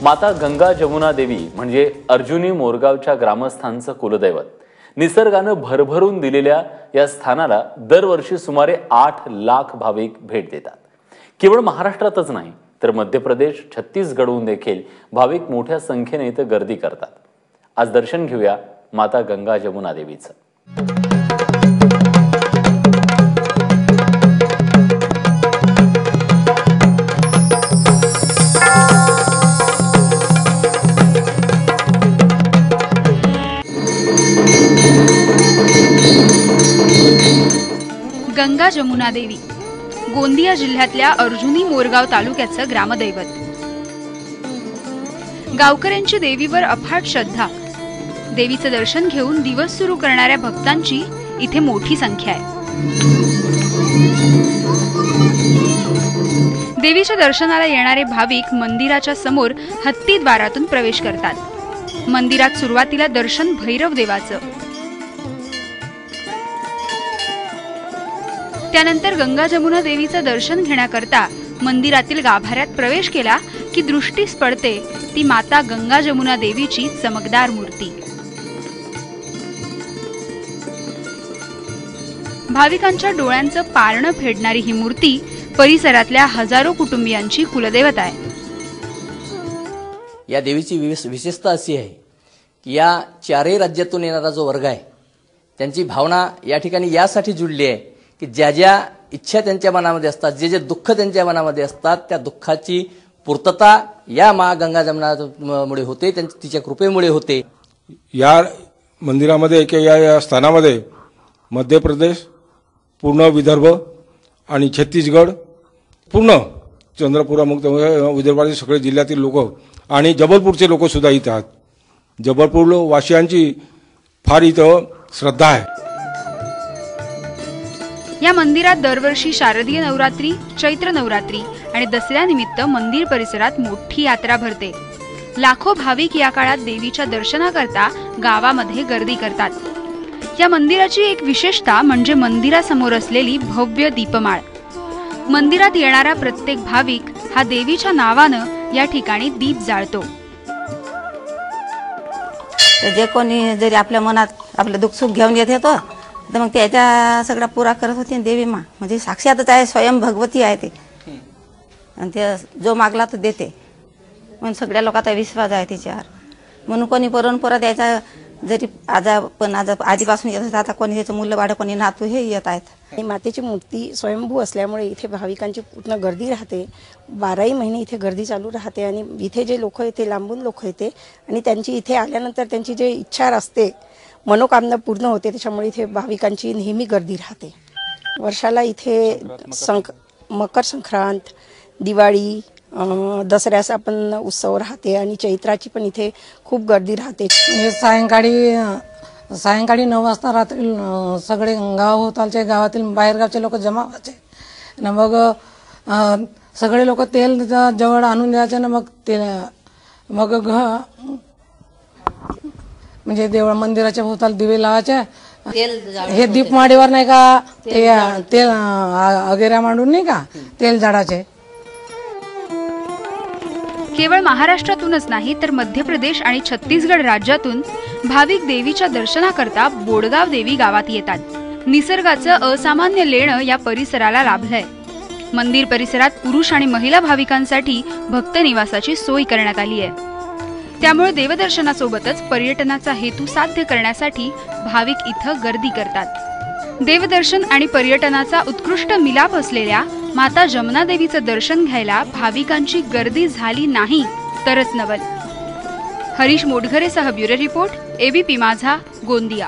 माता गंगा जमुना देवी म्हणजे अर्जुनी मोरगावच्या ग्रामस्थांचं कुलदैवत। निसर्गानं भरभरून दिलेल्या या स्थानाला दरवर्षी सुमारे 8 लाख भाविक भेट देतात। केवळ महाराष्ट्रातच नाही तर मध्य प्रदेश, छत्तीसगडहून देखील भाविक मोठ्या संख्येने इथे गर्दी करतात। आज दर्शन घेऊया माता गंगा जमुना देवीचं। गंगा जमुना देवी गोंदिया जिल्ह्यातल्या अर्जुनी मोरगाव तालुक्याचं ग्रामदैवत। गावकऱ्यांची देवीवर अफाट श्रद्धा। देवीचं दर्शन घेऊन दिवस सुरू करणाऱ्या भक्तांची इथे मोठी संख्या आहे। देवीच्या दर्शनाला येणारे भाविक मंदिराच्या समोर हत्तीद्वारातून प्रवेश करतात। मंदिरात सुरुवातीला दर्शन भैरव देवाचं, त्यानंतर गंगा जमुना देवीचं दर्शन घेण्याकरता मंदिरातील गाभाऱ्यात प्रवेश केला की दृष्टीस पडते ती माता गंगा जमुना देवीची चमकदार मूर्ती। भाविकांच्या डोळ्यांचं पारणं फेडणारी ही मूर्ती परिसरातल्या हजारो कुटुंबियांची कुलदैवत आहे। या देवीची विशेषता अशी आहे की या चारही राज्यातून येणारा जो वर्ग आहे त्यांची भावना या ठिकाणी यासाठी जुळली आहे की ज्या ज्या इच्छा त्यांच्या मनामध्ये असतात, जे जे दुःख त्यांच्या मनामध्ये असतात, त्या दुःखाची पूर्तता या मा गंगा जमुनामुळे होते, तिच्या कृपेमुळे होते। या मंदिरामध्ये किंवा या स्थानामध्ये मध्य प्रदेश, पूर्ण विदर्भ आणि छत्तीसगड, पूर्ण चंद्रपुरामुक्त विदर्भातील सगळे जिल्ह्यातील लोक आणि जबलपूरचे लोक सुद्धा इथे आहेत। जबलपूर वासियांची फार इथं श्रद्धा आहे। या मंदिरात दरवर्षी शारदीय नवरात्री, चैत्र नवरात्री आणि दसऱ्यानिमित्त मंदिर परिसरात मोठी यात्रा भरते। लाखो भाविक या काळात देवीच्या दर्शनाकरता गावामध्ये गर्दी करतात। या मंदिराची एक विशेषता म्हणजे मंदिरासमोर असलेली भव्य दीपमाळ। मंदिरात येणारा प्रत्येक भाविक हा देवीच्या नावानं या ठिकाणी दीप जाळतो। जे कोणी जरी आपल्या मनात आपलं दुःख सुख घेऊन येत होतं तर मग त्याच्या सगळा पुरा करत होती देवी मा, म्हणजे साक्षातच आहे, स्वयं भगवती आहे ते। आणि ते जो मागला तो देते म्हणून सगळ्या लोकांचा विश्वास आहे तिच्यावर। म्हणून कोणी परंपरा द्यायचा जरी आधीपासून येत होता, आता कोणी त्याचं मुलं बाळ, कोणी नातू हे येत आहेत। मातेची मूर्ती स्वयंभू असल्यामुळे इथे भाविकांची पूर्ण गर्दी राहते। 12ही महिने इथे गर्दी चालू राहते आणि इथे जे लोक येते, लांबून लोक येते आणि त्यांची इथे आल्यानंतर त्यांची जे इच्छा असते, मनोकामना पूर्ण होते। त्याच्यामुळे इथे भाविकांची नेहमी गर्दी राहते। वर्षाला इथे मकर संक्रांत, दिवाळी, दसऱ्याचा पण उत्सव राहते आणि चैत्राची पण इथे खूप गर्दी राहते। सायंकाळी 9 वाजता रात्री सगळे गावातील बाहेरगावचे लोक जमा व्हायचे। मग सगळे लोक तेल जवळ आणून द्यायचे ना, मग म्हणजे देवळा मंदिराच्या भोवताल दिवे लावायचे। हे दीपमाळीवर नाही का तेल अगेऱ्या मांडून नाही का तेल जाळाचे। केवळ महाराष्ट्रातूनच नाही तर मध्य प्रदेश आणि छत्तीसगड राज्यातून भाविक देवीच्या दर्शनाकरता बोडगाव देवी गावात येतात। निसर्गाचं असामान्य लेणं या परिसराला लाभलंय। मंदिर परिसरात पुरुष आणि महिला भाविकांसाठी भक्त निवासाची सोय करण्यात आली आहे। त्यामुळे देवदर्शनासोबतच पर्यटनाचा हेतू साध्य करण्यासाठी भाविक इथं गर्दी करतात। देवदर्शन आणि पर्यटनाचा उत्कृष्ट मिलाप असलेल्या माता जमुना देवीचं दर्शन घ्यायला भाविकांची गर्दी झाली नाही तरच नवल। हरीश मोटघरेसह ब्युरो रिपोर्ट, एबीपी माझा, गोंदिया।